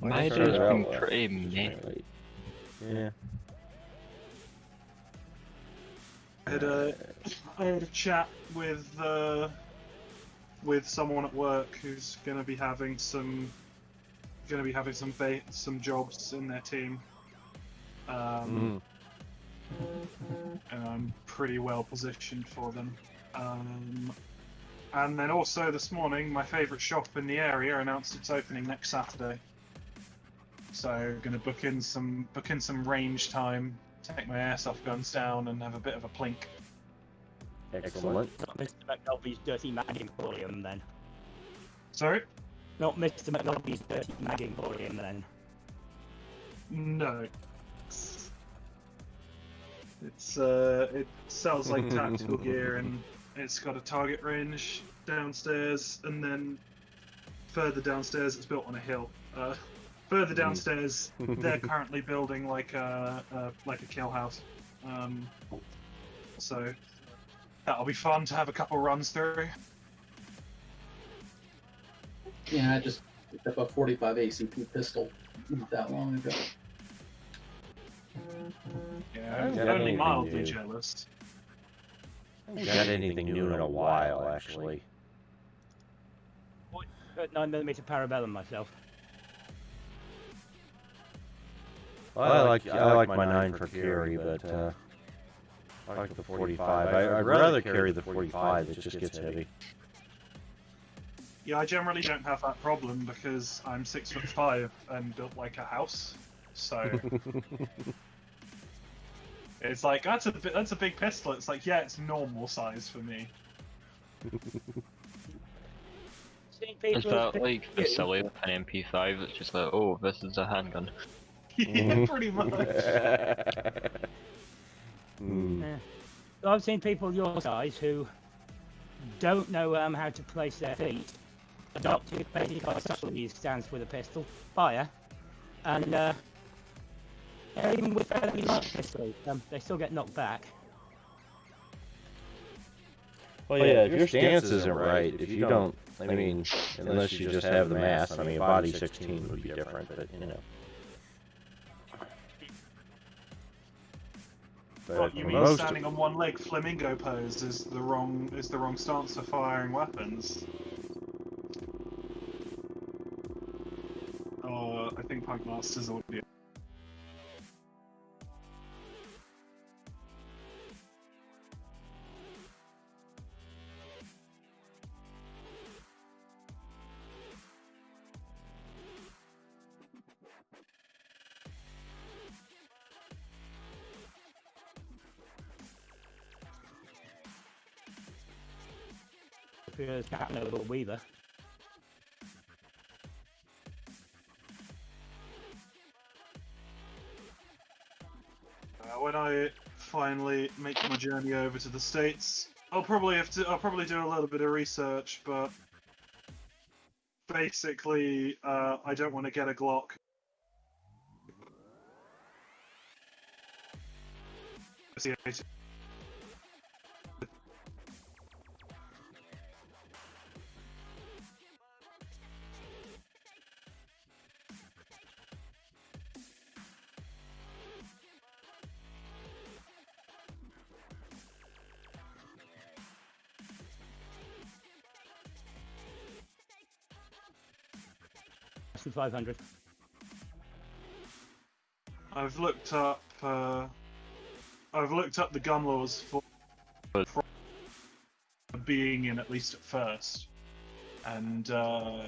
My day's been pretty meh. Yeah. I had a chat with someone at work who's going to be having some jobs in their team. And I'm pretty well positioned for them. And then also this morning, my favourite shop in the area announced it's opening next Saturday. So going to book in some range time, take my airsoft guns down, and have a bit of a plink. Excellent. Not Mr. McNulty's dirty mag emporium then. Sorry? Not Mr. McNulty's dirty mag emporium then. No. It sells like tactical gear, and it's got a target range downstairs, and then further downstairs it's built on a hill. Further downstairs, they're currently building like a kill house. So that'll be fun to have a couple runs through. Yeah, I just picked up a 45 ACP pistol not that long ago. Yeah, I'm only mildly jealous. I haven't got anything new in a while, actually. Got 9mm Parabellum myself. Well, I like my 9 for carry, but I like the 45. I'd rather carry the 45. It just gets heavy. Yeah, I generally don't have that problem because I'm 6'5" and built like a house, so it's like that's a big pistol. It's like, yeah, it's normal size for me. Is that like the silly with an MP5? It's just like, oh, this is a handgun. Yeah, pretty much. Yeah. I've seen people your size who don't know how to place their feet. Adopted basically stands with a pistol, fire, and even with fairly light pistols, they still get knocked back. Well, yeah, if your stance isn't right, if you don't, I mean, unless you just have the mass, I mean, body 16 would be different, but, you know. What, you mean standing on one leg flamingo pose is the wrong stance for firing weapons? Oh, I think Punk Master's audio. Appears Captain Over Weaver. When I finally make my journey over to the States, I'll probably do a little bit of research, but basically, I don't want to get a Glock. Less than 500. I've looked up the gun laws for being in at least at first, and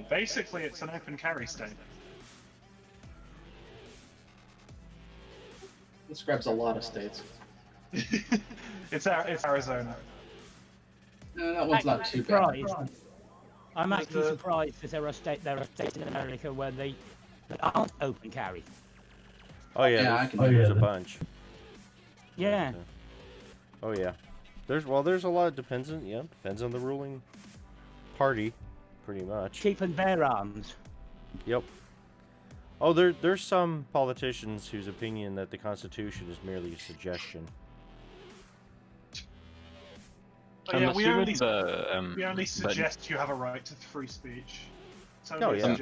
basically it's an open carry state. This grabs a lot of states. It's Arizona. No, that one's not too bad. I'm actually surprised that there are states in America where that aren't open carry. Oh yeah, there's a bunch. Yeah. Oh yeah. There's a lot. Depends on the ruling party, pretty much. Cheap and bear arms. Yep. Oh, there's some politicians whose opinion that the Constitution is merely a suggestion. Oh, yeah, we only suggest you have a right to free speech. Oh, yeah.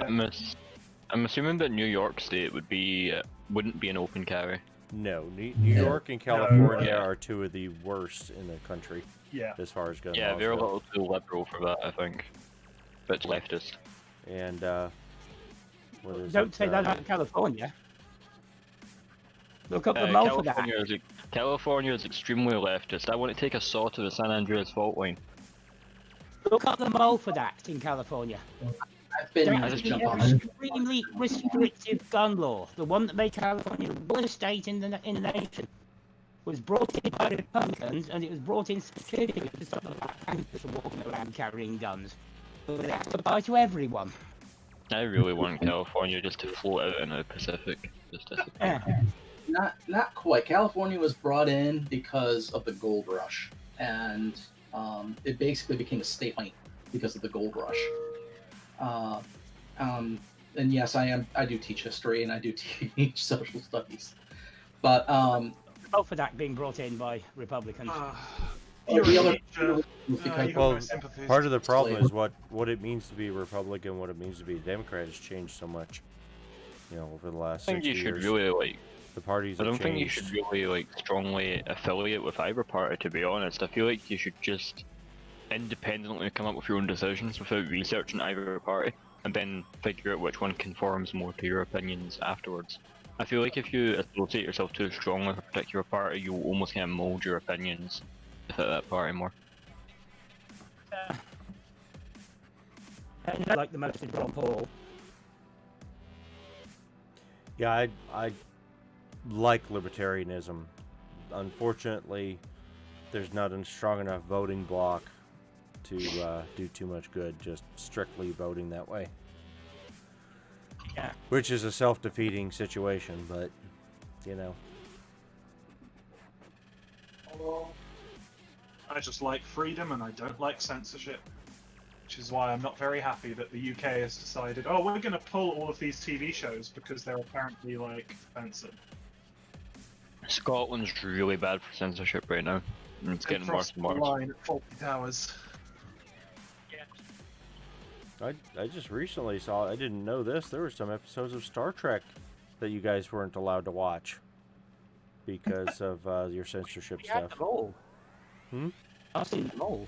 I'm assuming that New York State wouldn't be an open carry. No, New York and California are two of the worst in the country. Yeah. As far as gun Yeah, laws they're a go. little too liberal for that, I think. But it's leftist. And what is Don't it, say that about California. Look up the mole for that. California is extremely leftist. I want to take a saw to the San Andreas fault line. Look up the mole for that in California. I've been There to is jump an on it. extremely restrictive gun law. The one that made California the worst state in the nation was brought in by Republicans, and it was brought in specifically to stop the black Panthers from walking around carrying guns. But that would apply to everyone. I really want California just to float out in the Pacific. Just disappear. Not quite. California was brought in because of the gold rush, and it basically became a state line because of the gold rush. And yes, I do teach history and I do teach social studies, but Oh, for that being brought in by Republicans. the other well, part of the problem is what it means to be a Republican, what it means to be a Democrat has changed so much. You know, over the last 60 I think you years. should really The parties I have don't think you changed. should really strongly affiliate with either party. To be honest, I feel like you should just independently come up with your own decisions without researching either party, and then figure out which one conforms more to your opinions afterwards. I feel like if you associate yourself too strongly with a particular party, you'll almost kind of mold your opinions to fit that party more. Like the most Ron Paul. Yeah, I like libertarianism. Unfortunately, there's not a strong enough voting bloc to do too much good, just strictly voting that way. Yeah. Which is a self-defeating situation, but, you know. I just like freedom and I don't like censorship. Which is why I'm not very happy that the UK has decided, oh, we're going to pull all of these TV shows because they're apparently, like, offensive. Scotland's really bad for censorship right now, and it's getting worse and The worse. line at 40 Towers. I just recently saw, I didn't know this, there were some episodes of Star Trek that you guys weren't allowed to watch because of your censorship We had stuff. them all. Hmm? I've seen them all.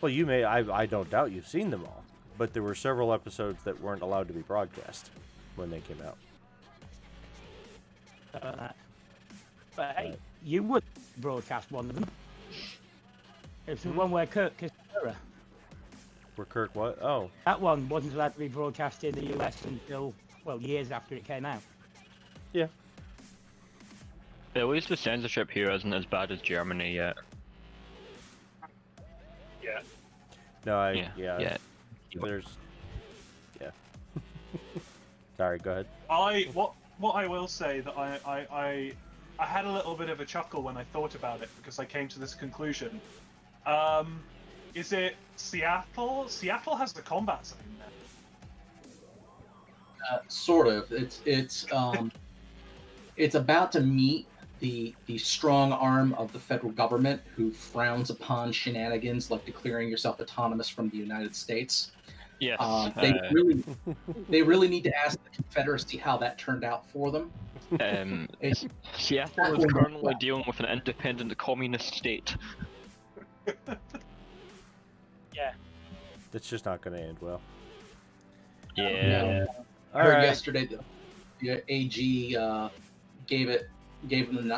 Well, you may, I don't doubt you've seen them all, but there were several episodes that weren't allowed to be broadcast when they came out. But hey, you would broadcast one of them. It's the one where Kirk kissed Sarah. Where Kirk what? Oh. That one wasn't allowed to be broadcast in the US until, well, years after it came out. Yeah. At least the censorship here isn't as bad as Germany yet. Yeah. No, Yeah. There's, yeah. Sorry, go ahead. What I will say that I had a little bit of a chuckle when I thought about it because I came to this conclusion. Is it Seattle? Seattle has the combat zone now. Sort of. It's about to meet the strong arm of the federal government, who frowns upon shenanigans like declaring yourself autonomous from the United States. Yes. They really need to ask the Confederacy how that turned out for them. Seattle is currently dealing with an independent communist state. Yeah. It's just not going to end well. Yeah. I heard yesterday that the AG gave them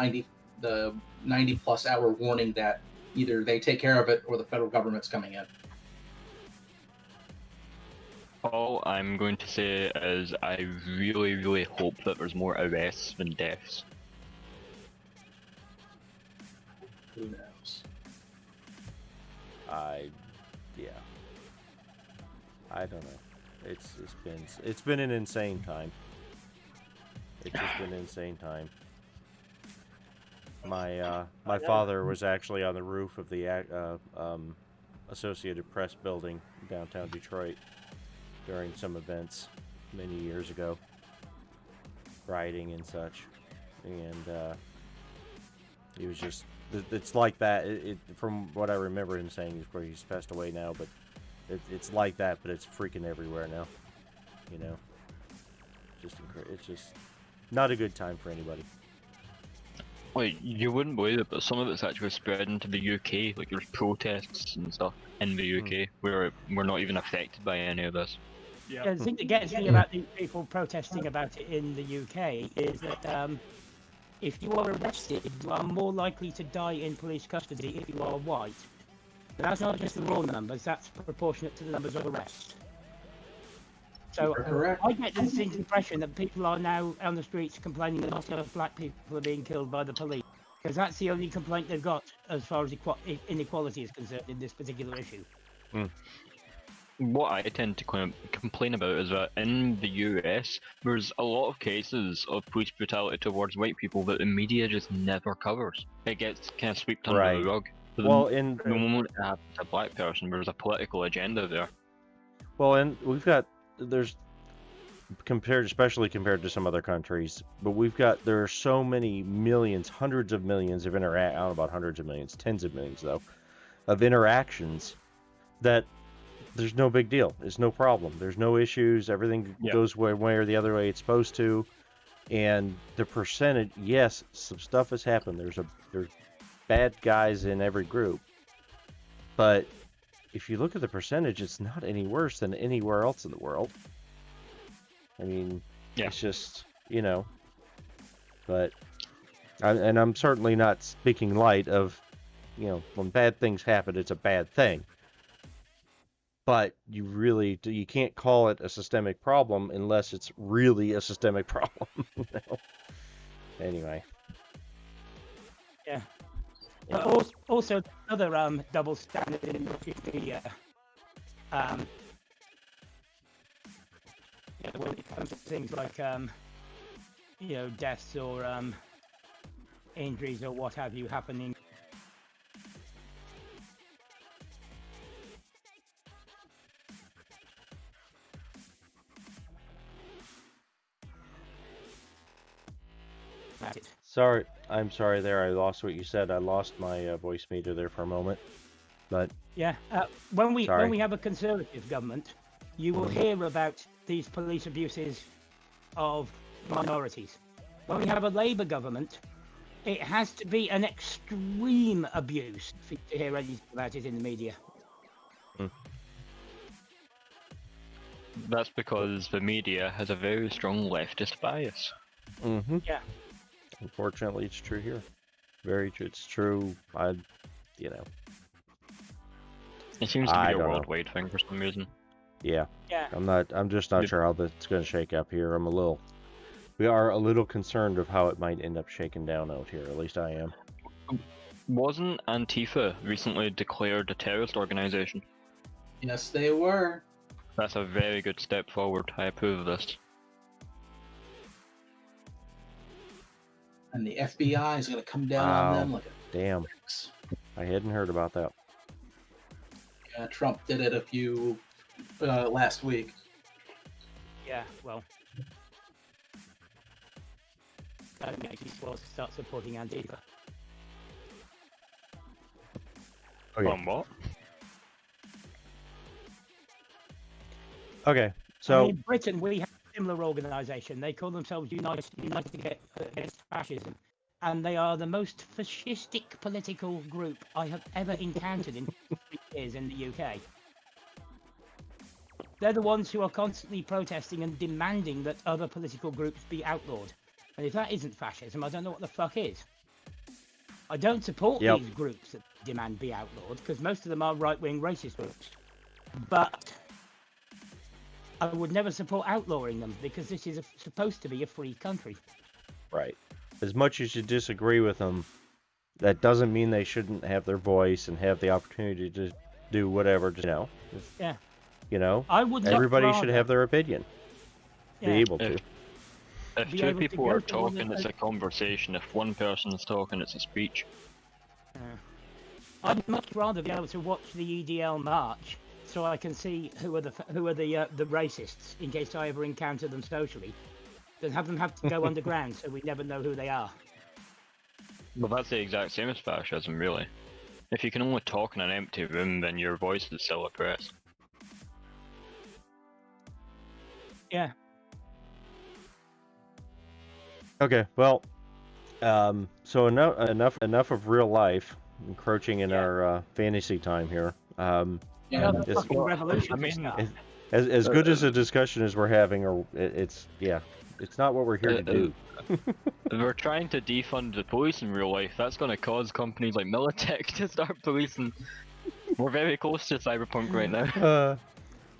the 90 plus hour warning that either they take care of it or the federal government's coming in. All I'm going to say is I really, really hope that there's more arrests than deaths. Who knows? Yeah. I don't know. It's been an insane time. It's just been an insane time. My father was actually on the roof of the Associated Press building in downtown Detroit during some events many years ago, rioting and such, and he was just, it's like that. From what I remember him saying, he's passed away now, but it's like that, but it's freaking everywhere now, you know. It's just not a good time for anybody. Like, you wouldn't believe it, but some of it's actually spreading to the UK. Like, there's protests and stuff in the UK where we're not even affected by any of this. Yeah, the thing that gets me about these people protesting about it in the UK is that if you are arrested, you are more likely to die in police custody if you are white. But that's not just the raw numbers, that's proportionate to the numbers of arrests. So I get the distinct impression that people are now on the streets complaining that lots of black people are being killed by the police. Because that's the only complaint they've got as far as inequality is concerned in this particular issue. What I tend to complain about is that in the US, there's a lot of cases of police brutality towards white people that the media just never covers. It gets kind of swept under the rug. But Well, the moment it happens to a black person, there's a political agenda there. Well, and there's especially compared to some other countries, but there are so many millions, hundreds of millions of I don't know about hundreds of millions, tens of millions though, of interactions that there's no big deal. It's no problem. There's no issues. Everything goes one way or the other way it's supposed to. And the percentage, yes, some stuff has happened. There's bad guys in every group. But if you look at the percentage, it's not any worse than anywhere else in the world. I mean, it's just, but, I'm certainly not speaking light of, when bad things happen, it's a bad thing. But you can't call it a systemic problem unless it's really a systemic problem. Anyway. Yeah. But also, another double standard in the media. When it comes to things like, deaths or injuries or what have you happening. I'm sorry there. I lost what you said. I lost my voice meter there for a moment. But yeah, when we have a conservative government, you will hear about these police abuses of minorities. When we have a Labour government, it has to be an extreme abuse for you to hear anything about it in the media. That's because the media has a very strong leftist bias. Yeah. Unfortunately, it's true here. Very true. It's true. It seems to be a worldwide thing for some reason. Yeah. Yeah. I'm just not sure how that's going to shake up here. We are a little concerned of how it might end up shaking down out here. At least I am. Wasn't Antifa recently declared a terrorist organization? Yes, they were. That's a very good step forward. I approve of this. And the FBI is going to come down on them like a damn. I hadn't heard about that. Yeah, Trump did it last week. Yeah, well, that makes you supposed to start supporting Antifa. Okay. What? Okay, so in Britain we have a similar organisation. They call themselves United Against Fascism, and they are the most fascistic political group I have ever encountered in 3 years in the UK. They're the ones who are constantly protesting and demanding that other political groups be outlawed. And if that isn't fascism, I don't know what the fuck is. I don't support these groups that demand be outlawed, because most of them are right-wing racist groups. But I would never support outlawing them, because this is supposed to be a free country. Right. As much as you disagree with them, that doesn't mean they shouldn't have their voice and have the opportunity to do whatever, Yeah. Everybody should have their opinion. Yeah. Be able to. If two people are talking, it's a conversation. If one person is talking, it's a speech. I'd much rather be able to watch the EDL march so I can see who are the racists in case I ever encounter them socially, than have them have to go underground so we never know who they are. Well, that's the exact same as fascism, really. If you can only talk in an empty room, then your voice is still oppressed. Yeah. Okay, well, so enough of real life encroaching in Yeah. our fantasy time here. Yeah, Another It's- fucking revolution. I to mean, start. as good as uh, a discussion as we're having, or it's not what we're here to do. we're trying to defund the police in real life. That's going to cause companies like MiliTech to start policing. We're very close to Cyberpunk right now.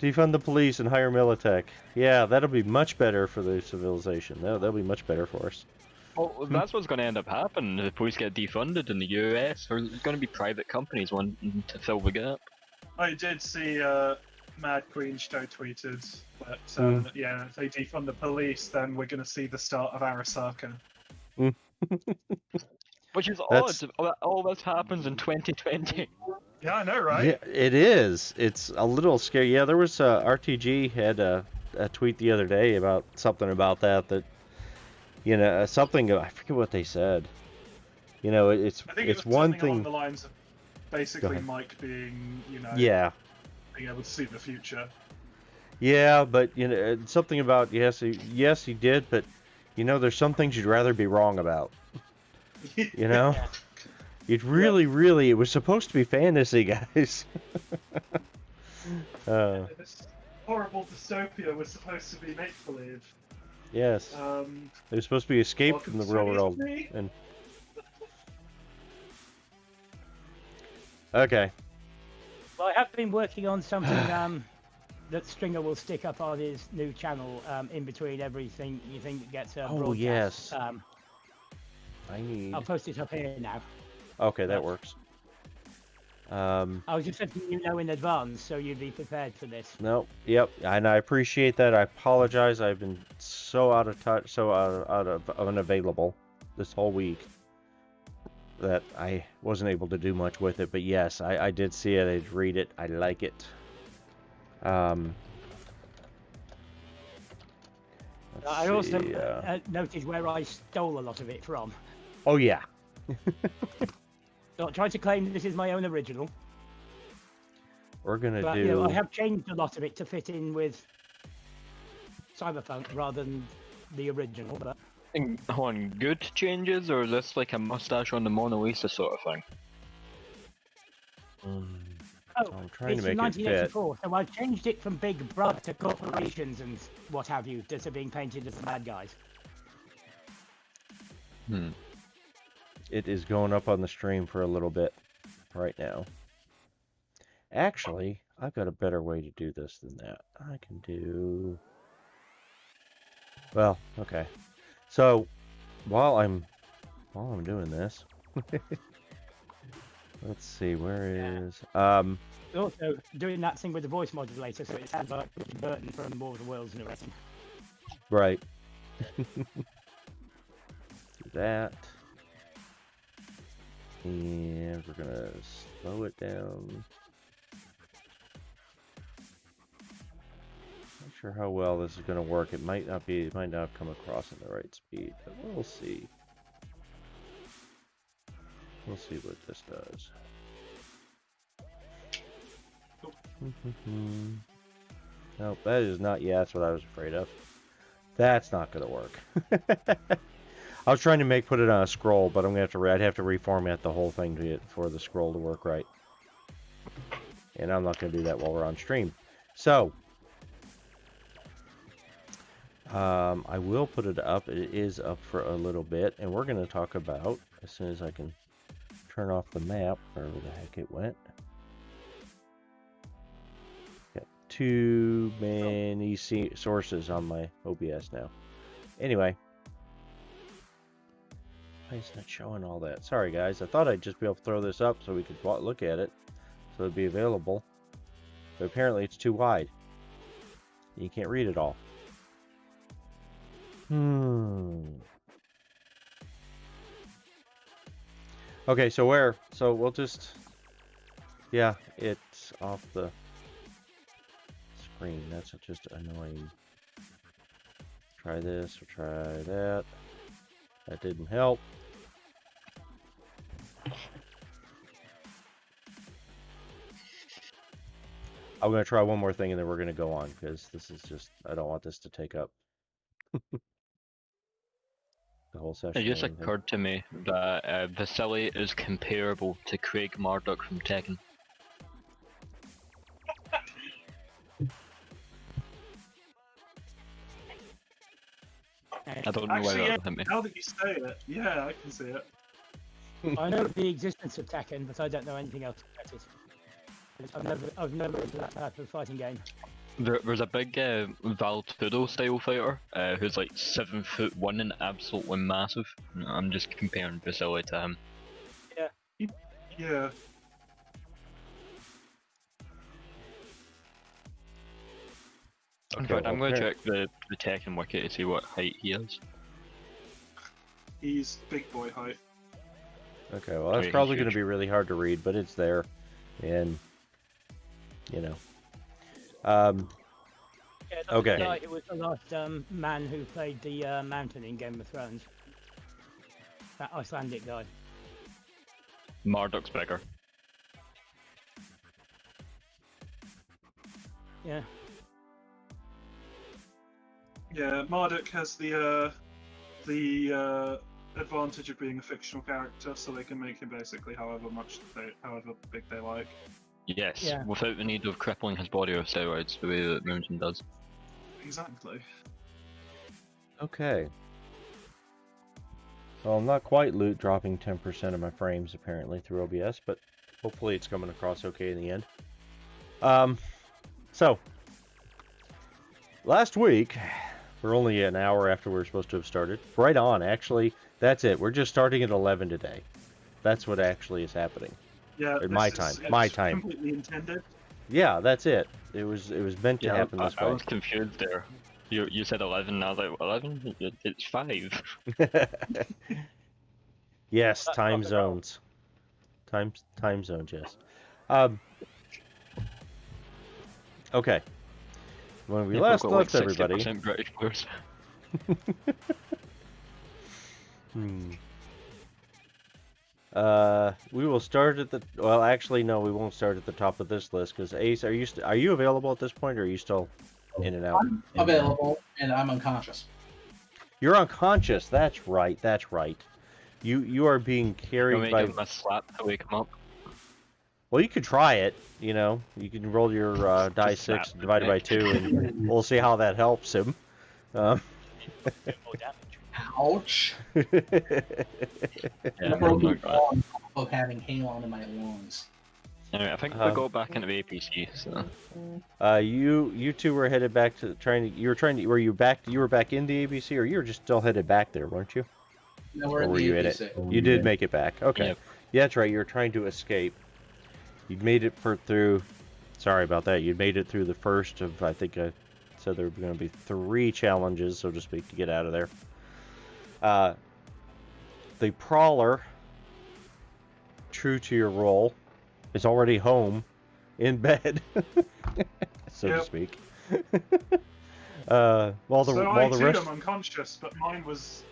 Defund the police and hire MiliTech. Yeah, that'll be much better for the civilization. That'll be much better for us. Well, that's what's going to end up happening. The police get defunded in the US, or there's going to be private companies wanting to fill the gap. I did see Mad Queen Show tweeted that yeah, if they defund the police, then we're going to see the start of Arasaka. Which is That's- odd. All this happens in 2020. Yeah, I know, right? Yeah, it is. It's a little scary. Yeah, there was RTG had a tweet the other day about something about that something I forget what they said. It's I think it it's was one something along thing. the lines of Go basically ahead. Mike being, Yeah, being able to see the future. yeah, but something about yes he did, but there's some things you'd rather be wrong about. You know, you'd really it was supposed to be fantasy, guys. This horrible dystopia was supposed to be make-believe. Yes, it was supposed to be escape Welcome from the to real world. 2023. And okay, Well, I have been working on something that Stringer will stick up on his new channel in between everything you think that gets broadcast. yes. I need. I'll post it up here now. Okay, that works. I was just letting you know in advance so you'd be prepared for this. No, yep, and I appreciate that. I apologize. I've been so out of touch, so out of unavailable this whole week that I wasn't able to do much with it. But yes, I did see it. I did read it. I like it. Let's I also see, noticed where I stole a lot of it from. oh yeah, Not trying to claim this is my own original, we're gonna but do. I have changed a lot of it to fit in with Cyberpunk rather than the original. But On good changes, or is this like a mustache on the Mona Lisa sort of thing? I'm trying it's to from make it fit. 1984, so I've changed it from Big Brother to corporations and what have you to being painted as the bad guys. It is going up on the stream for a little bit right now. Actually, I've got a better way to do this than that. I can do. Well, okay. So while I'm doing this, let's see, where is Also, doing that thing with the voice modulator, so it sounds like Richard Burton from War of the Worlds and everything. right. Do that. And we're gonna slow it down. Not sure how well this is gonna work. It might not come across in the right speed, but we'll see. We'll see what this does. Nope, that is not. Yeah, that's what I was afraid of. That's not gonna work. I was trying to put it on a scroll, but I'd have to reformat the whole thing for the scroll to work right. And I'm not gonna do that while we're on stream. So, I will put it up. It is up for a little bit, and we're gonna talk about, as soon as I can turn off the map, wherever the heck it went. Got too many sources on my OBS now. Anyway. Why is not showing all that? Sorry guys, I thought I'd just be able to throw this up so we could look at it. So it'd be available. But apparently it's too wide. You can't read it all. Okay, so we'll just... Yeah, it's off the screen. That's just annoying. Try this or try that. That didn't help. I'm going to try one more thing and then we're going to go on because this is just, I don't want this to take up. the whole session. It just and everything. occurred to me that Vasily is comparable to Craig Marduk from Tekken. I don't know why Actually, that yeah, would hit me. now that you say it, yeah, I can see it. I know the existence of Tekken, but I don't know anything else about it. I've never played that type of fighting game. There's a big Val Tudo style fighter who's like 7'1" and absolutely massive. I'm just comparing Vasily to him. Yeah. In Okay, fact, I'm well, going to check the Tekken wiki to see what height he is. He's big boy height. Okay, well, that's he's probably going to huge. be really hard to read, but it's there, and you know. Yeah, that's Okay. the guy who was the last man who played the mountain in Game of Thrones. That Icelandic guy. Marduk's bigger. Yeah. Yeah, Marduk has the advantage of being a fictional character, so they can make him basically however big they like. Yes, Yeah. without the need of crippling his body with steroids the way that Mountain does. Exactly. Okay. Well, I'm not quite loot dropping 10% of my frames apparently through OBS, but hopefully it's coming across okay in the end. So last week, we're only an hour after we're supposed to have started. Right on, actually. That's it. We're just starting at 11 today. That's what actually is happening. Yeah. At my time. My time. Completely intended. Yeah, that's it. It was meant to happen this I way. was confused there. You said 11, and I was like, 11? It's 5. Yes, That's time not the goal. zones. Time zones, yes. Okay. When we last We've got left like everybody. 60% British players. We will start at the. Well, actually, no, we won't start at the top of this list because Ace, are you available at this point, or are you still in and out? I'm available, and I'm unconscious. You're unconscious. That's right. That's right. You are being Can carried we by. give him a slap to wake him up? Well, you could try it. You know, you can roll your die Just slap 6 him, divided by right? 2, and we'll see how that helps him. Do more damage. Ouch! Yeah, I'm oh my broken god. of having halon in my lungs. Anyway, I think we go back into the APC, so... You two were headed back to were you back in the ABC, or you were just still headed back there, weren't you? No, we're Or in were the you in APC. it? You did make it back. Okay. Yep. Yeah, that's right. You were trying to escape. You'd made it through. Sorry about that. You'd made it through the first of, I think I said there were going to be 3 challenges, so to speak, to get out of there. The Prowler, true to your role, is already home, in bed, so to Yep. speak. While the So while I the too rest. am unconscious, but mine was,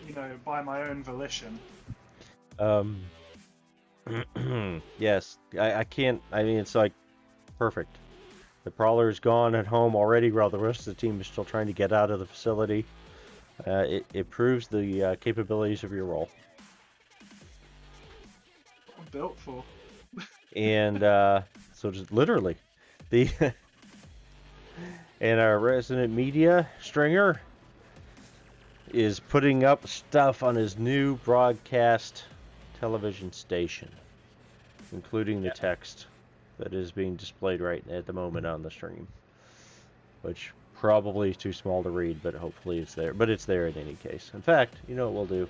by my own volition. Yes, I can't. I mean, it's like perfect. The Prowler is gone at home already, while the rest of the team is still trying to get out of the facility. It proves the capabilities of your role. What I'm built for. And so just literally, the and our resident media stringer is putting up stuff on his new broadcast television station, including the text that is being displayed right at the moment on the stream, which probably is too small to read, but hopefully it's there. But it's there in any case. In fact, you know what we'll do?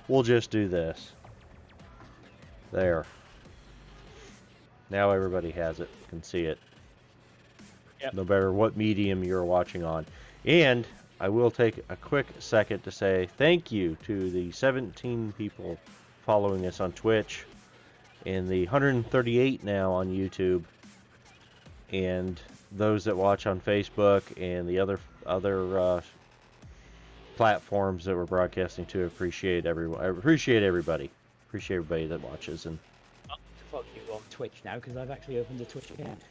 We'll just do this. There. Now everybody has it, can see it. Yep. No matter what medium you're watching on. And I will take a quick second to say thank you to the 17 people following us on Twitch, and the 138 now on YouTube, and those that watch on Facebook and the other platforms that we're broadcasting to. Appreciate everyone. I appreciate everybody. Appreciate everybody that watches. And Fuck you on Twitch now, because I've actually opened a Twitch account.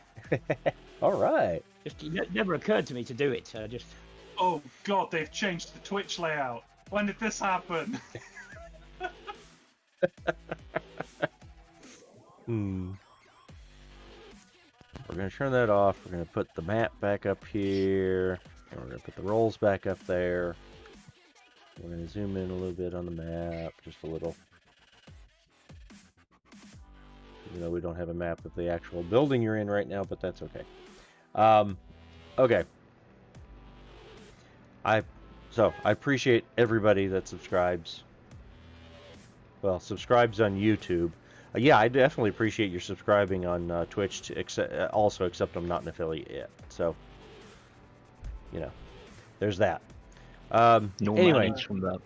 all right. It never occurred to me to do it, so just... Oh god, they've changed the Twitch layout. When did this happen? We're going to turn that off. We're going to put the map back up here. And we're going to put the rolls back up there. We're going to zoom in a little bit on the map. Just a little. Even though we don't have a map of the actual building you're in right now, but that's okay. Okay. I appreciate everybody that subscribes. Well, subscribes on YouTube. Yeah, I definitely appreciate your subscribing on Twitch, except I'm not an affiliate yet. So, you know, there's that. No anyway, mannings from that.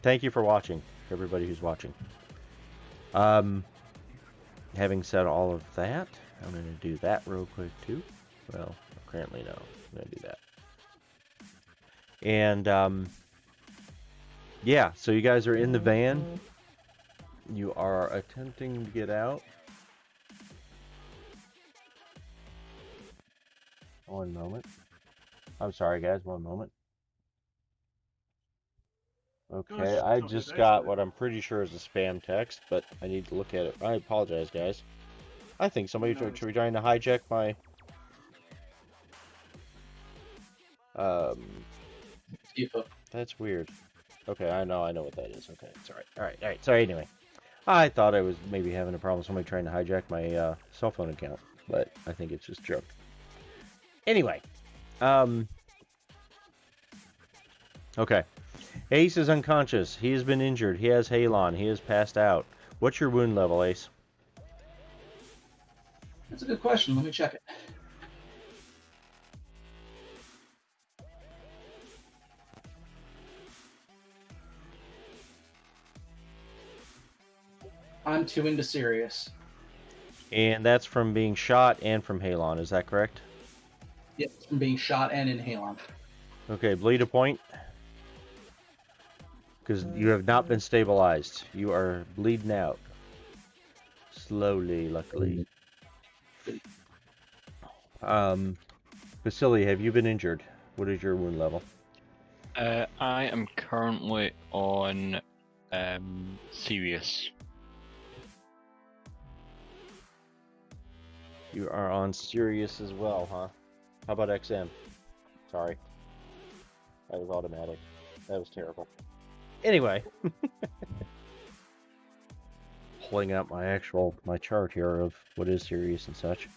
thank you for watching, everybody who's watching. Having said all of that, I'm going to do that real quick too. Well, currently no. I'm going to do that. And, yeah, so you guys are in the van. You are attempting to get out. One moment. I'm sorry, guys. One moment. Okay, I just got what I'm pretty sure is a spam text, but I need to look at it. I apologize, guys. I think somebody should be trying to hijack my... That's weird. Okay, I know what that is. Okay, it's alright. Sorry, anyway. I thought I was maybe having a problem with somebody trying to hijack my cell phone account, but I think it's just a joke. Anyway, okay. Ace is unconscious. He has been injured. He has Halon. He has passed out. What's your wound level, Ace? That's a good question. Let me check it. I'm 2 into serious. And that's from being shot and from Halon, is that correct? Yep, from being shot and in Halon. Okay, bleed a point. Because you have not been stabilized. You are bleeding out. Slowly, luckily. Vasily, have you been injured? What is your wound level? I am currently on serious. You are on serious as well, huh? How about XM? Sorry. That was automatic. That was terrible. Anyway. Pulling out my chart here of what is serious and such.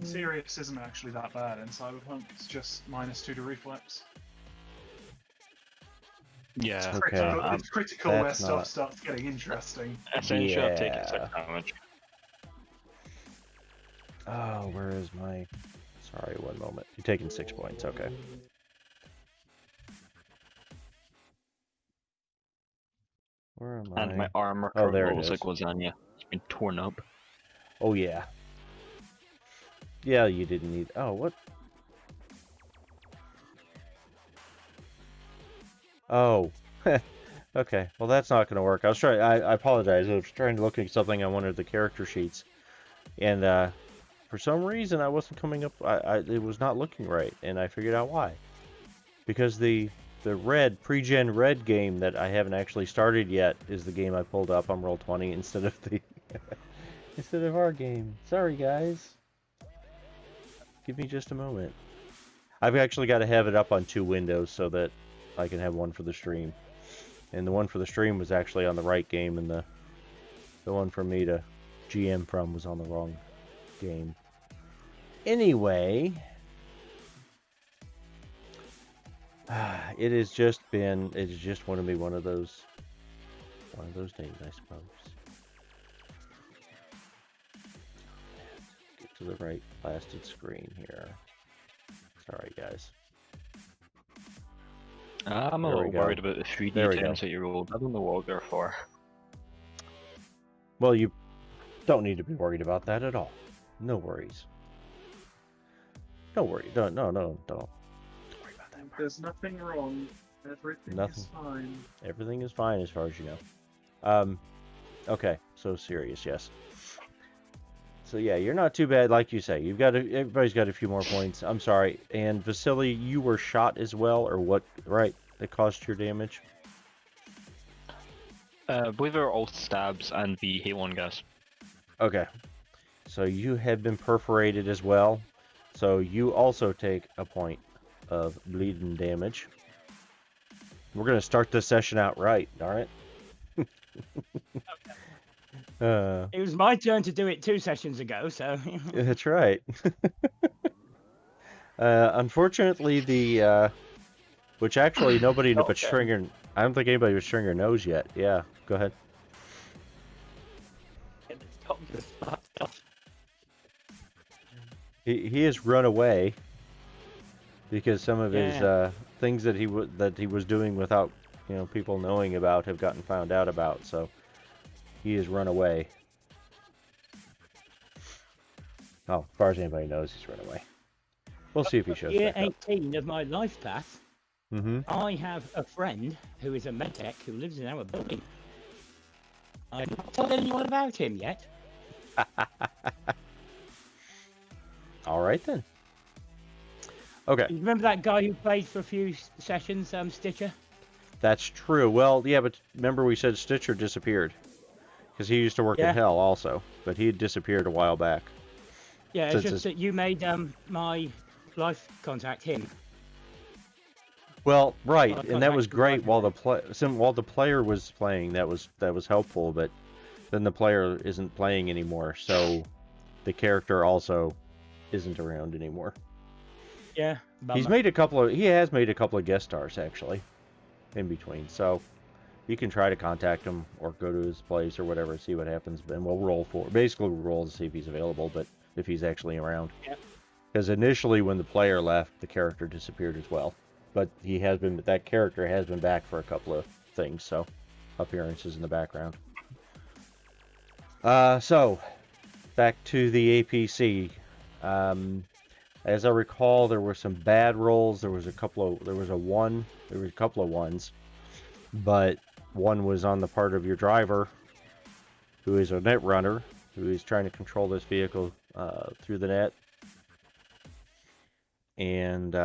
Serious isn't actually that bad in Cyberpunk. It's just -2 to reflex. Yeah. It's Okay. critical, it's critical where that's stuff not- starts getting interesting. Essentially, I've taken Yeah. 6 damage. Oh, where is my... Sorry, one moment. You're taking 6 points, okay. Where am I? And my armor Oh, there it looks is. like lasagna. It's been torn up. Oh, yeah. Yeah, you didn't need... Oh, what? Oh. Okay, well that's not going to work. I apologize. I was trying to look at something on one of the character sheets. And, for some reason I wasn't coming up... it was not looking right, and I figured out why. Because the pre-gen red game that I haven't actually started yet is the game I pulled up on Roll20 instead of the... instead of our game. Sorry, guys. Give me just a moment. I've actually got to have it up on 2 windows so that I can have one for the stream. And the one for the stream was actually on the right game, and the one for me to GM from was on the wrong game. Anyway, it has just going to be one of those days, I suppose. Get to the right blasted screen here. Sorry, guys. I'm a There we little go. worried about the 3D There we go. 10s that you rolled. I don't know what they're for. Well, you don't need to be worried about that at all. No worries. Don't worry. Don't worry about that part. There's nothing wrong. Everything Nothing. is fine. Everything is fine as far as you know. Okay, so serious, yes. So yeah, you're not too bad, like you say. Everybody's got a few more points. I'm sorry. And Vasily, you were shot as well, or what? Right? That caused your damage. I believe they were all stabs and the Halon gas. Okay. So you have been perforated as well. So you also take a point of bleeding damage. We're gonna start this session out right, darn it. It was my turn to do it 2 sessions ago, so. That's right. Unfortunately, which actually nobody but Okay. Stringer. I don't think anybody but Stringer knows yet. Yeah, go ahead. He has run away because some of his things that he was doing without people knowing about have gotten found out about. So he has run away. Oh, as far as anybody knows, he's run away. We'll see if he shows Year back up. 18 of my life path, Mm-hmm. I have a friend who is a MiliTech who lives in our building. I've not told anyone about him yet. All right then. Okay. You remember that guy who played for a few sessions, Stitcher? That's true. Well, yeah, but remember we said Stitcher disappeared. Because he used to work in Hell also. But he had disappeared a while back. Yeah, it's just that you made my life contact him. Well, right, and that was great while the player was playing. That was helpful, but then the player isn't playing anymore, so the character also isn't around anymore. Yeah, bummer. He has made a couple of guest stars actually, in between. So you can try to contact him or go to his place or whatever, see what happens. And we'll roll to see if he's available, but if he's actually around. Yeah. Because initially, when the player left, the character disappeared as well. But that character has been back for a couple of things, so appearances in the background. So back to the APC. As I recall, there were some bad rolls. There was a couple of ones, but one was on the part of your driver, who is a net runner, who is trying to control this vehicle through the net. And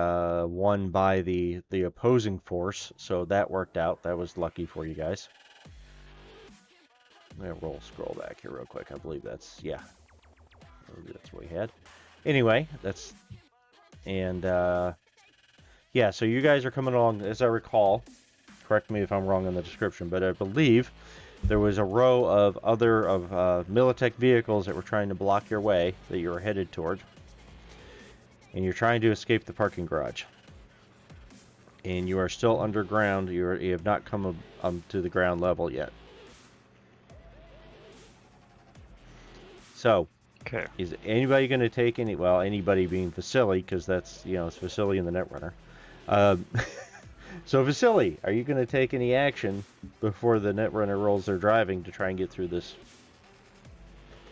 one by the opposing force, so that worked out. That was lucky for you guys. I'm gonna scroll back here real quick. I believe that's what we had. Anyway, yeah. So you guys are coming along, as I recall. Correct me if I'm wrong in the description, but I believe there was a row of MiliTech vehicles that were trying to block your way that you were headed toward. And you're trying to escape the parking garage. And you are still underground. You have not come to the ground level yet. So, okay. Is anybody going to take any? Well, anybody being Vasily, because that's it's Vasily and the Netrunner. So Vasily, are you going to take any action before the Netrunner rolls their driving to try and get through this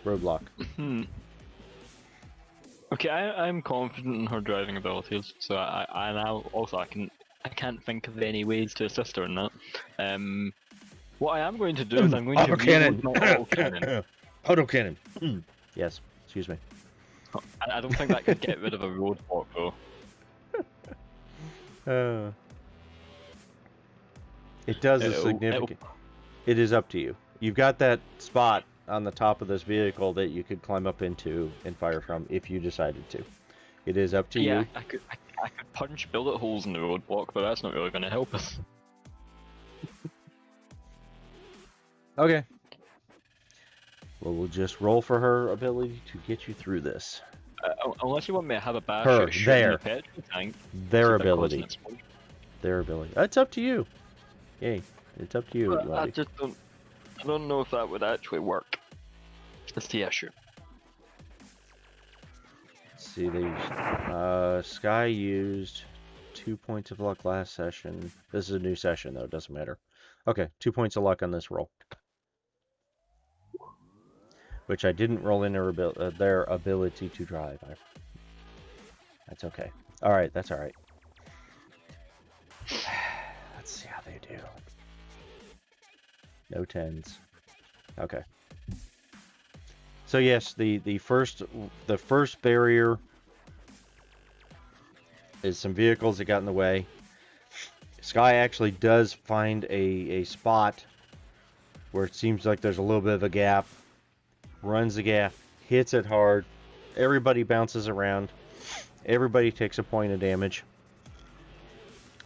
roadblock? Okay, I'm confident in her driving abilities, so I can't think of any ways to assist her in that. What I am going to do is I'm going to reload my autocannon. Autocannon. Yes, excuse me. I don't think that could get rid of a roadblock though. It does a significant. It is up to you. You've got that spot on the top of this vehicle that you could climb up into and fire from if you decided to. It is up to you. Yeah, I could punch bullet holes in the roadblock, but that's not really going to help us. Okay. Well, we'll just roll for her ability to get you through this. Unless you want me to have a bash Her, at shooting there. the petrol tank. Their ability. Their ability. It's up to you. Yay. It's up to you. I don't know if that would actually work. That's the issue. Let's see, Sky used 2 points of luck last session. This is a new session, though. It doesn't matter. Okay, 2 points of luck on this roll. Which I didn't roll in their ability to drive. That's okay. Alright, that's alright. Let's see how they do. No 10s. Okay. So yes, the first barrier is some vehicles that got in the way. Sky actually does find a spot where it seems like there's a little bit of a gap, runs the gap, hits it hard, everybody bounces around, everybody takes a point of damage.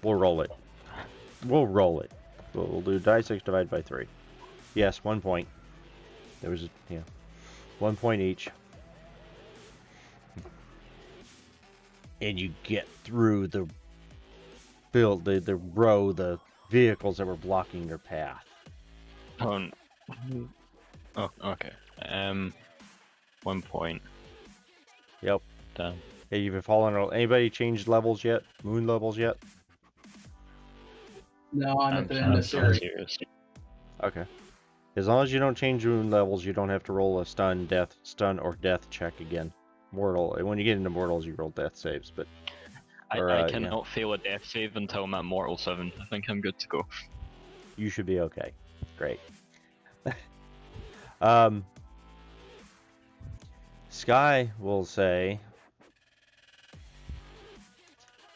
We'll roll it. We'll roll it. We'll do die 6 divided by 3. Yes, 1 point. There was, 1 point each. And you get through the row, the vehicles that were blocking your path. Oh, okay. 1 point. Yep. Damn. Hey, you've fallen. Anybody changed levels yet? Moon levels yet? No, I'm at the end of series. serious. Okay. As long as you don't change moon levels, you don't have to roll a stun or death check again. Mortal. When you get into mortals, you roll death saves, but I cannot fail a death save until I'm at Mortal 7. I think I'm good to go. you should be okay. Great. Sky will say,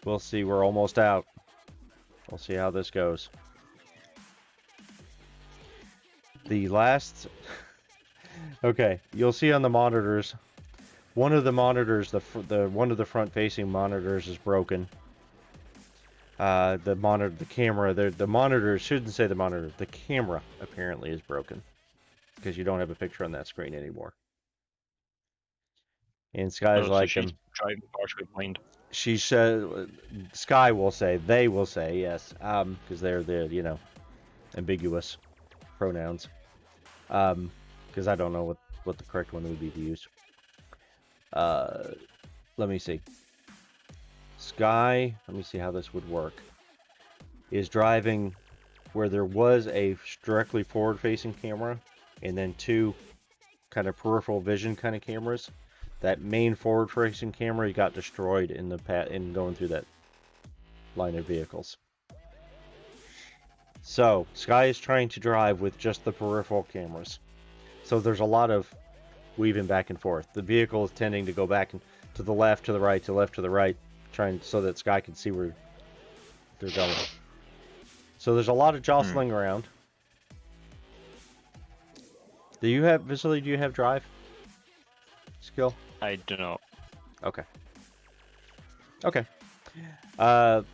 we'll see, we're almost out. We'll see how this goes. The last... Okay, you'll see on the monitors, one of the monitors, one of the front-facing monitors is broken. The monitor, shouldn't say the monitor, the camera apparently is broken. Because you don't have a picture on that screen anymore. And Sky's So like, she's driving partially blind. she said, Sky will say, they will say, yes, because they're the, ambiguous pronouns. Because I don't know what the correct one would be to use. Let me see. Sky, let me see how this would work, is driving where there was a directly forward-facing camera, and then two kind of peripheral vision kind of cameras. That main forward-facing camera got destroyed in going through that line of vehicles. So Sky is trying to drive with just the peripheral cameras. So there's a lot of weaving back and forth. The vehicle is tending to go back to the left, to the right, to the left, to the right, trying so that Sky can see where they're going. So there's a lot of jostling around. Do you have drive skill? I do not. Okay. Okay. But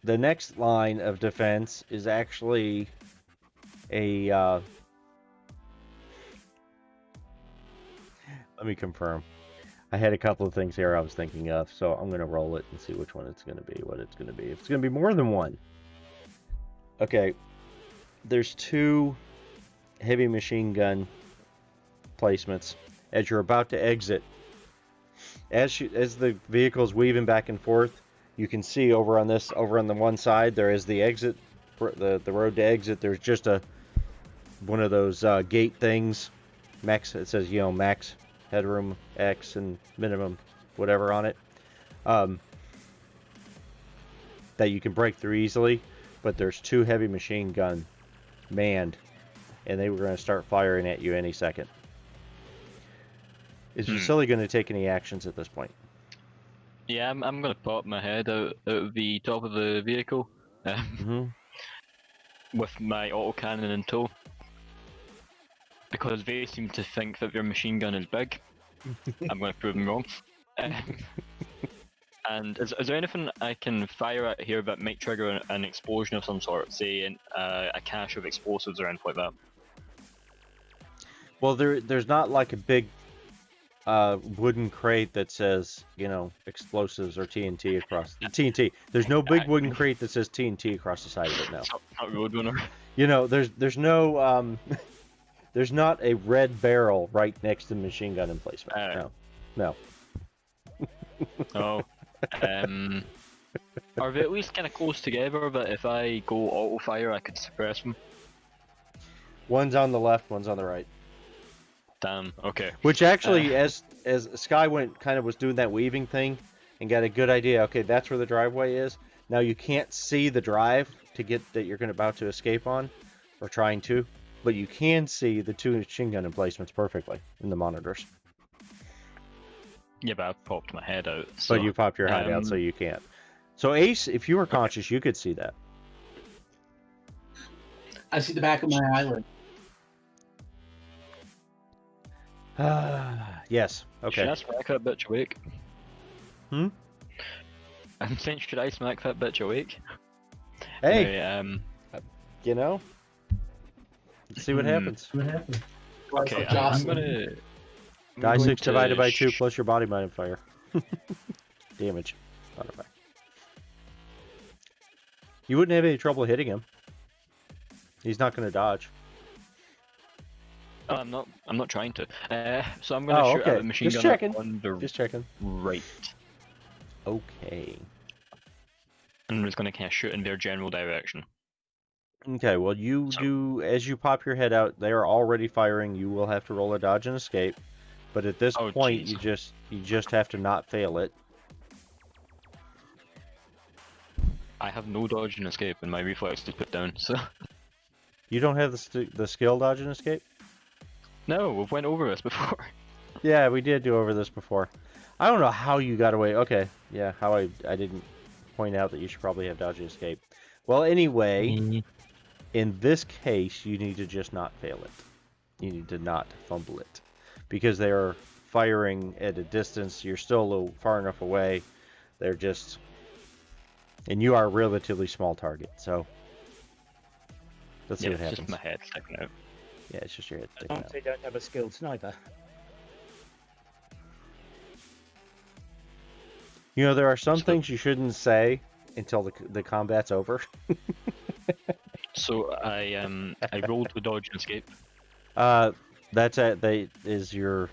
the next line of defense is actually a let me confirm. I had a couple of things here I was thinking of, so I'm going to roll it and see which one it's going to be, what it's going to be. If it's going to be more than one. Okay. There's two heavy machine gun placements as you're about to exit. As the vehicle's weaving back and forth, you can see over on the one side there is the exit, the road to exit. There's just one of those gate things, max. It says max headroom X and minimum whatever on it, that you can break through easily. But there's two heavy machine gun manned, and they were going to start firing at you any second. Is Vasily going to take any actions at this point? Yeah, I'm going to pop my head out of the top of the vehicle with my autocannon in tow. Because they seem to think that their machine gun is big. I'm going to prove them wrong. And is there anything I can fire at here that might trigger an explosion of some sort? Say a cache of explosives or anything like that? Well, there's not like a big wooden crate that says, explosives or TNT across the TNT. There's no big wooden crate that says TNT across the side of it now. Not Roadrunner. There's no there's not a red barrel right next to the machine gun emplacement. No. Oh. Are they at least kind of close together that if I go auto fire I could suppress them? One's on the left, one's on the right. Damn, okay. Which actually, as Sky was doing that weaving thing and got a good idea, okay, that's where the driveway is. Now you can't see the drive to get that you're about to escape on, or trying to. but you can see the 2 machine gun emplacements perfectly in the monitors. Yeah, but I've popped my head out. So, But you popped your head out, so you can't. So Ace, if you were conscious, you could see that. I see the back of my eyelid. Yes. Should I Okay. smack that bitch awake? Hmm? I'm saying, should I smack that bitch awake? Hey, Anyway, you know, let's see what happens. okay, I'm Jocelyn. gonna. Die 6 divided by 2 sh- plus your body modifier. Damage modifier. You wouldn't have any trouble hitting him. He's not going to dodge. Oh, I'm not trying to. So I'm gonna shoot okay. out the machine Just gun checking. on the Just checking. right. Okay. And I'm just gonna kind of shoot in their general direction. Okay, well, you do, as you pop your head out, they are already firing. You will have to roll a dodge and escape. But at this point, jeez. you just have to not fail it. I have no dodge and escape, and my reflex is put down. So You don't have the skill dodge and escape? no, we've went over this before. Yeah, we did do over this before. I don't know how you got away. Okay, yeah, how I didn't point out that you should probably have dodge and escape. Well, anyway, in this case, you need to just not fail it. You need to not fumble it. Because they are firing at a distance, you're still a little far enough away. They're just... And you are a relatively small target, so... Let's see Yeah, what it's happens. just my head sticking out. Yeah, it's just your head As sticking long out. as they don't have a skilled sniper. You know, there are some things you shouldn't say until the combat's over. So I rolled the dodge and escape. That's at your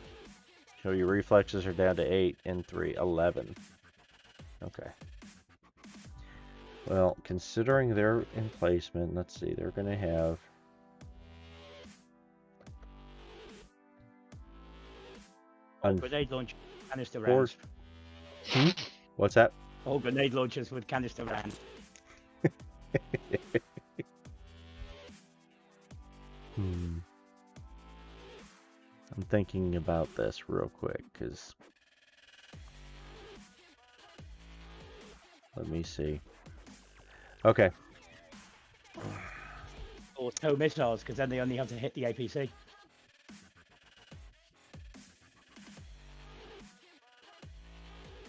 reflexes are down to 8 and 3, 11. Okay. Well, considering their emplacement, let's see, they're gonna have Grenade launch canister four. rounds. What's that? All grenade launchers with canister rounds. I'm thinking about this real quick, because... Let me see. Okay. Or no missiles, because then they only have to hit the APC.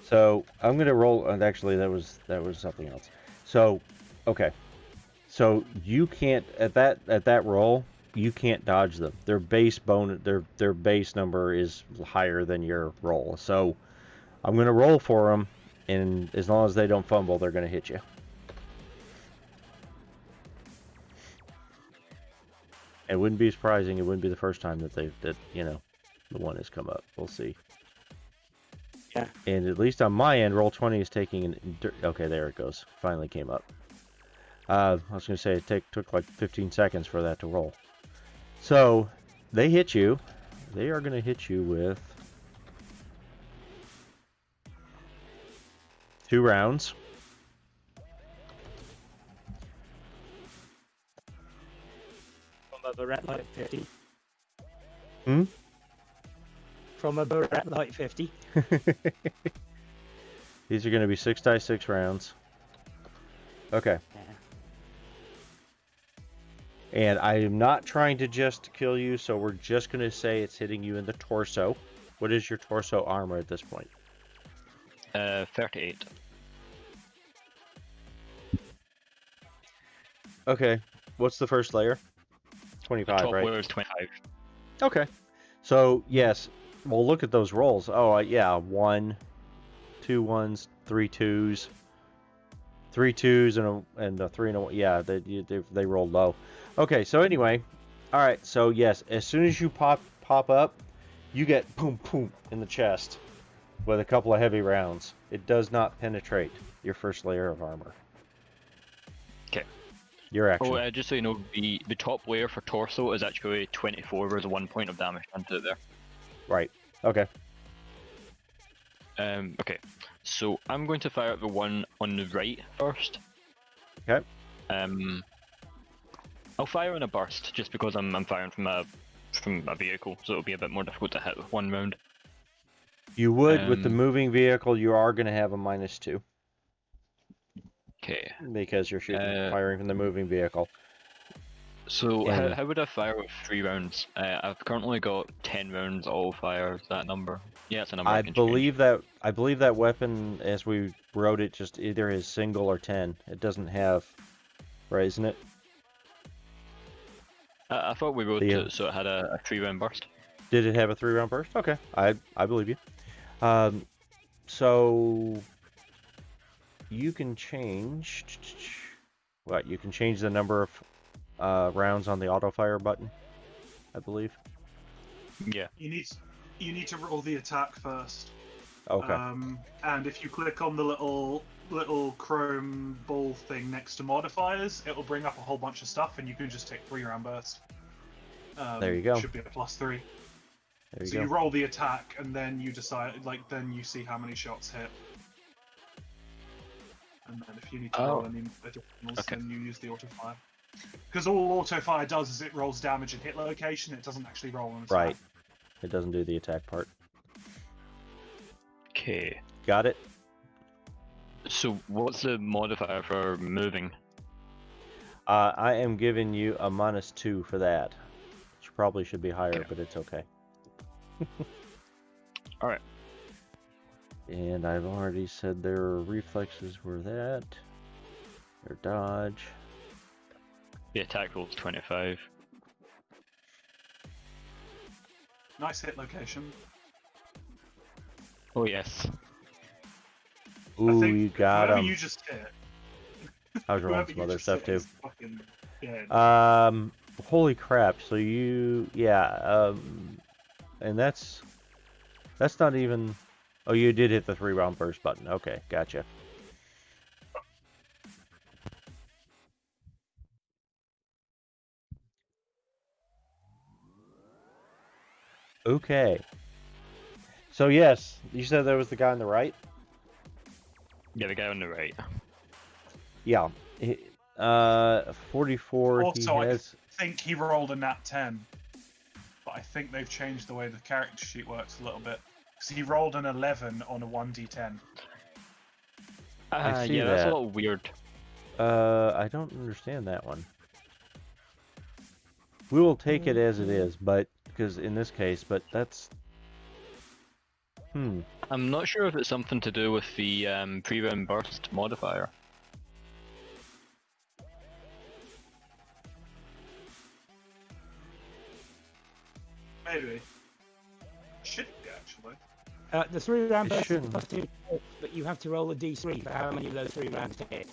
So I'm gonna roll. Actually, that was something else. So, okay. So you can't at that roll. You can't dodge them. Their base their base number is higher than your roll. So I'm gonna roll for them, and as long as they don't fumble, they're gonna hit you. It wouldn't be surprising. It wouldn't be the first time that the one has come up. We'll see. Yeah. And at least on my end, roll 20 is taking okay, there it goes. Finally came up. I was going to say it took like 15 seconds for that to roll. So, they hit you. They are going to hit you with 2 rounds. From a Barrett Light 50. Hmm? From a Barrett Light 50. These are going to be 6x6 rounds. Okay. Yeah. And I am not trying to just kill you, so we're just going to say it's hitting you in the torso. What is your torso armor at this point? 38. Okay. What's the first layer? 25, Top right? layer is 25. Okay. So, yes. Well, look at those rolls. Oh, yeah. 1, 2 1s, 3 2s. 3 2s and a 3 and a 1. Yeah, they rolled low. Okay, so anyway. Alright, so yes. As soon as you pop up, you get boom, boom in the chest with a couple of heavy rounds. It does not penetrate your first layer of armor. Okay. Your action. Oh, just so you know, the top layer for torso is actually 24, whereas 1 point of damage onto it there. Right. Okay. Okay. So I'm going to fire at the one on the right first. Okay. I'll fire in a burst just because I'm firing from a vehicle, so it'll be a bit more difficult to hit with one round. You would with the moving vehicle. You are going to have a -2 Okay. because you're firing from the moving vehicle. So And- how would I fire with 3 rounds? I've currently got 10 rounds all fire. Is that number? Yeah, it's a number I can believe that weapon, as we wrote it, just either is single or 10. It doesn't have, right? Isn't it? I thought we wrote it so it had a 3-round burst. Did it have a 3-round burst? Okay, I believe you. So you can change what? You can change the number of rounds on the auto fire button, I believe. Yeah. You need to roll the attack first. Okay. And if you click on the little chrome ball thing next to modifiers, it'll bring up a whole bunch of stuff, and you can just take 3-round burst. There you go. Should be a +3. There you So go. you roll the attack, and then you decide, then you see how many shots hit. And then if you need to roll any additionals, then you use the auto fire. Because all auto fire does is it rolls damage and hit location. It doesn't actually roll on attack. Right. It doesn't do the attack part. Okay. Got it? So what's the modifier for moving? I am giving you a -2 for that. Which probably should be higher, but it's okay. Alright. And I've already said their reflexes were that. Their dodge. The attack roll's 25. Nice hit location. Oh yes. Ooh, I think you got whoever him. you just hit. I was rolling Whoever some you other just stuff hit too. is fucking dead. Holy crap! So and that's not even. Oh, you did hit the 3-round burst button. Okay, gotcha. Okay. So yes, you said there was the guy on the right. Yeah, the guy on the right. Yeah. 44. Also, He has. I think he rolled a nat 10, but I think they've changed the way the character sheet works a little bit. Because he rolled an 11 on a 1d10. I see yeah, that's a that. little weird. I don't understand that one. We will take it as it is, but because in this case, but that's. I'm not sure if it's something to do with the pre-round burst modifier. Maybe. Should be, actually. The 3-round It burst is shouldn't. +2, but you have to roll a d3 for how many of those 3 rounds to hit.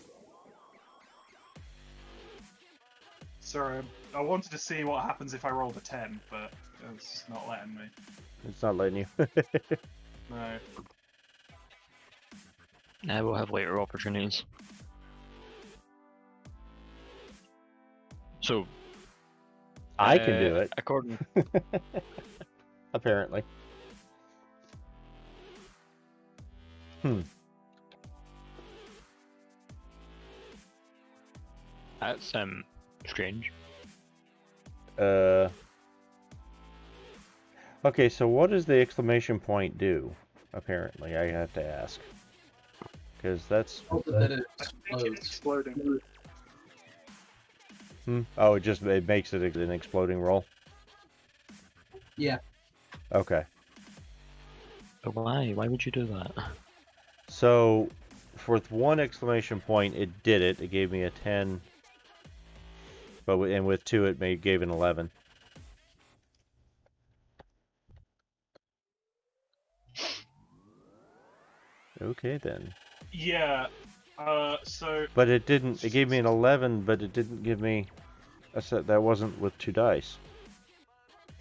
Sorry, I wanted to see what happens if I rolled a 10, but it's not letting me. It's not letting you. No. We'll have later opportunities. So, I can do it. According, Apparently. that's strange. Okay, so what does the exclamation point do? Apparently, I have to ask. Because that's. That it I think it's explodes. exploding. Oh, it makes it an exploding roll? Yeah. Okay. But why? Why would you do that? So, with one exclamation point, it did it. It gave me a 10. And with 2, it gave an 11. Okay, then. Yeah. So But it didn't. It gave me an 11, but it didn't give me a set that wasn't with 2 dice.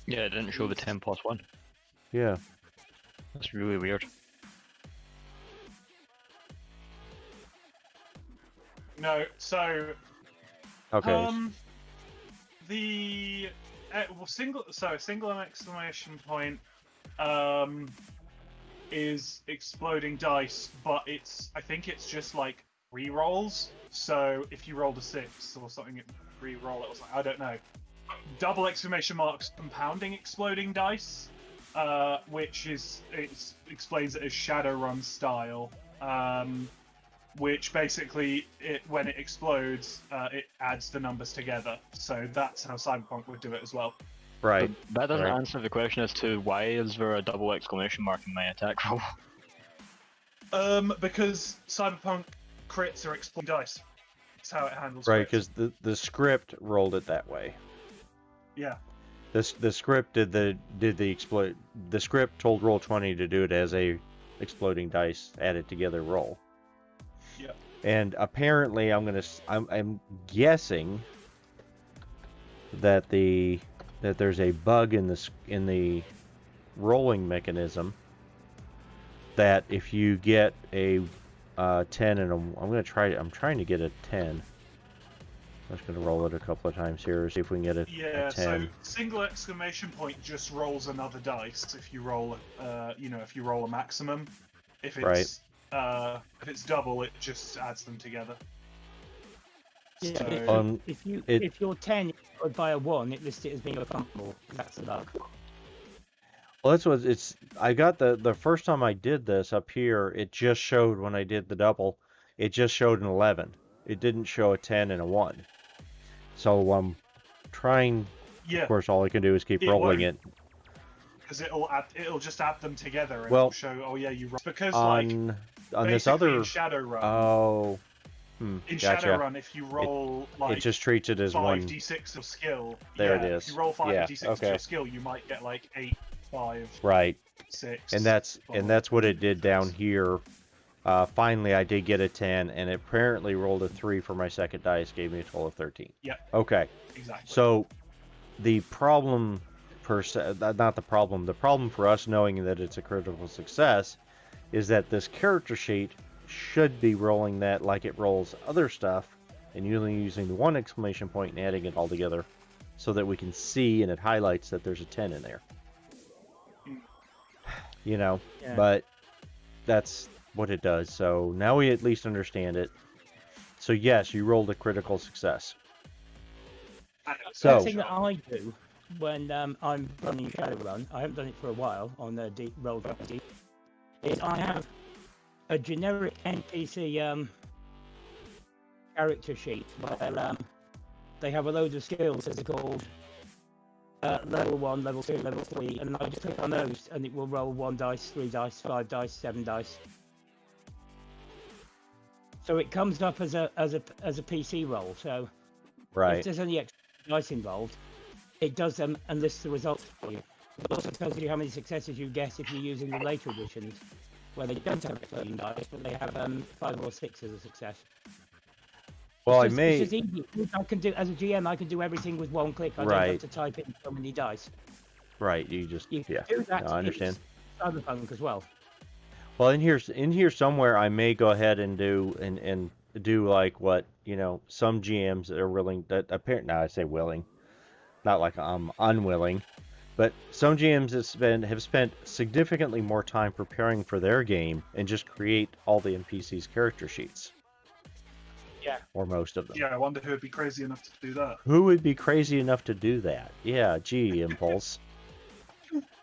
Yeah, it didn't show the 10 plus 1. Yeah. That's really weird. no. So Okay. The single exclamation point is exploding dice, but I think it's just like re-rolls. So if you rolled a 6 or something, re-roll it. I was like, I don't know. Double exclamation marks compounding exploding dice, which explains it as Shadowrun style. Which basically, when it explodes, it adds the numbers together. So that's how Cyberpunk would do it as well. Right. But that doesn't Right. answer the question as to why is there a double exclamation mark in my attack roll? Because Cyberpunk crits are exploding dice. That's how it handles Right, crits. because the script rolled it that way. Yeah. The script did the explode. The script told Roll20 to do it as a exploding dice added together roll. Yeah. And apparently, I'm guessing that there's a bug in the rolling mechanism that if you get a 10 and I'm trying to get a 10. I'm just gonna roll it a couple of times here, see if we can get a 10. So single exclamation point just rolls another dice if you roll, if you roll a maximum. If it's if it's double, it just adds them together. Yeah, So, if you're 10 followed by a 1, it lists it as being a fumble. That's the bug. Well, that's what it's. I got the first time I did this up here. It just showed when I did the double. It just showed an 11. It didn't show a 10 and a 1. So I'm trying. yeah, Of course, all I can do is keep rolling it. because it'll just add them together and Well, it'll show. Oh yeah, you roll. Because On this basically other. in Shadowrun. Oh. In Gotcha. Shadowrun, if you roll It just treats it as one. 5d6 of skill, There it yeah, is. If you roll 5d6 of okay. your skill, you might get like 8, 5, Right. 6. And that's what it did down here. Finally, I did get a 10, and it apparently rolled a 3 for my second dice, gave me a total of 13. Yeah. Okay. Exactly. So, the problem not the problem for us knowing that it's a critical success is that this character sheet should be rolling that like it rolls other stuff, and only using the one exclamation point and adding it all together so that we can see and it highlights that there's a 10 in there. Yeah. But that's what it does. So now we at least understand it. So yes, you rolled a critical success. The thing that I do when I'm running Shadowrun, I haven't done it for a while on the Roll20, is I have a generic NPC character sheet where they have a load of skills that are called level 1, level 2, level 3, and I just click on those and it will roll 1 dice, 3 dice, 5 dice, 7 dice. So it comes up as a PC roll. So Right. if there's any extra dice involved, it does them and lists the results for you. It also tells you how many successes you get if you're using the later editions, where they don't have exploding dice, but they have 5 or 6 as a success. Well, It's just easy. I can do as a GM. I can do everything with one click. I don't have to type in so many dice. Right. You just You can do that. No, I understand. Cyberpunk as well. Well, in here somewhere, I may go ahead and do like what some GMs that are willing that apparently. Now I say willing, not like I'm unwilling, but some GMs have spent significantly more time preparing for their game and just create all the NPCs' character sheets. Yeah. Or most of them. Yeah, I wonder who would be crazy enough to do that. Who would be crazy enough to do that? Yeah, gee, Impulse.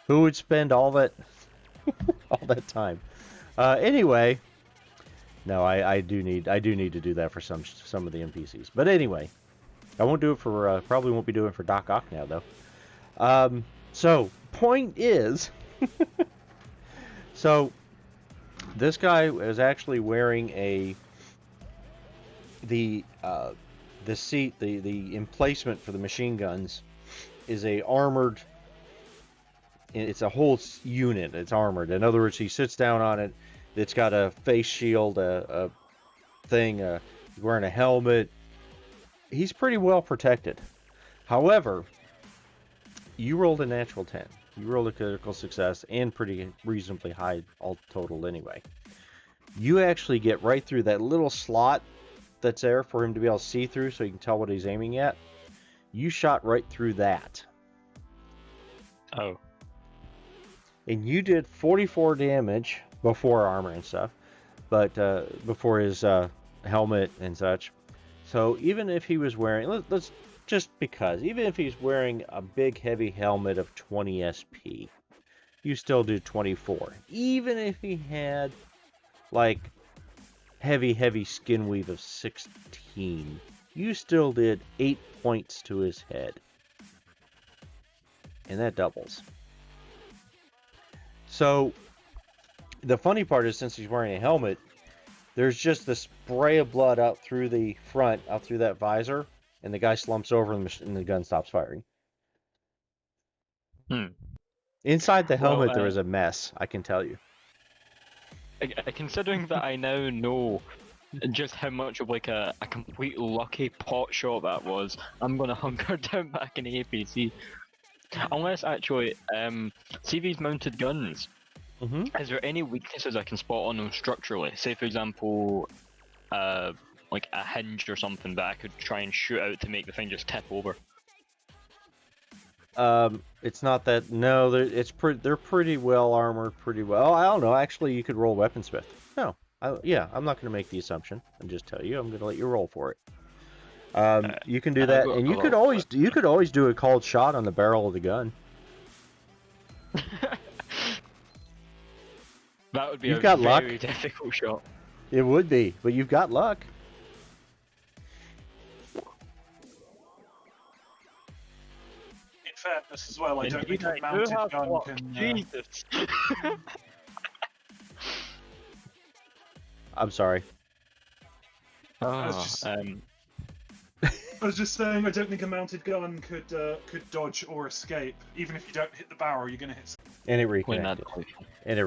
Who would spend all that time? Anyway, no, I do need to do that for some of the NPCs. But anyway, I won't do it for probably won't be doing it for Doc Ock now though. So point is, so this guy is actually wearing the seat, the emplacement for the machine guns is a armored. It's a whole unit. It's armored. In other words, he sits down on it. It's got a face shield, a thing. He's wearing a helmet. He's pretty well protected. However, you rolled a natural 10. You rolled a critical success and pretty reasonably high all total anyway. You actually get right through that little slot that's there for him to be able to see through so you can tell what he's aiming at. You shot right through that. Oh. And you did 44 damage before armor and stuff, but before his helmet and such. So even if he was wearing, let's just because, even if he's wearing a big heavy helmet of 20 SP, you still do 24. Even if he had like heavy skin weave of 16, you still did 8 points to his head. And that doubles. So the funny part is, since he's wearing a helmet, there's just the spray of blood out through the front, out through that visor, and the guy slumps over and the gun stops firing. Inside the helmet, there is a mess, I can tell you. Considering that I now know just how much of like a complete lucky pot shot that was, I'm gonna hunker down back in the APC. Unless actually, see these mounted guns. Is there any weaknesses I can spot on them structurally? Say for example, like a hinge or something that I could try and shoot out to make the thing just tip over. It's not that. No, they're pretty well armored, pretty well. I don't know. Actually, you could roll weaponsmith. No, yeah, I'm not going to make the assumption and just tell you. I'm going to let you roll for it. You can do that, and you could always do a called shot on the barrel of the gun. That would be You've a got luck. very difficult shot. It would be, but you've got luck. In fairness as well, I don't think a Indeed, I do mounted have gun luck. can... Jesus. I'm sorry. I was just saying, I don't think a mounted gun could dodge or escape. Even if you don't hit the barrel, you're going to hit... And it When reconnected. that- And it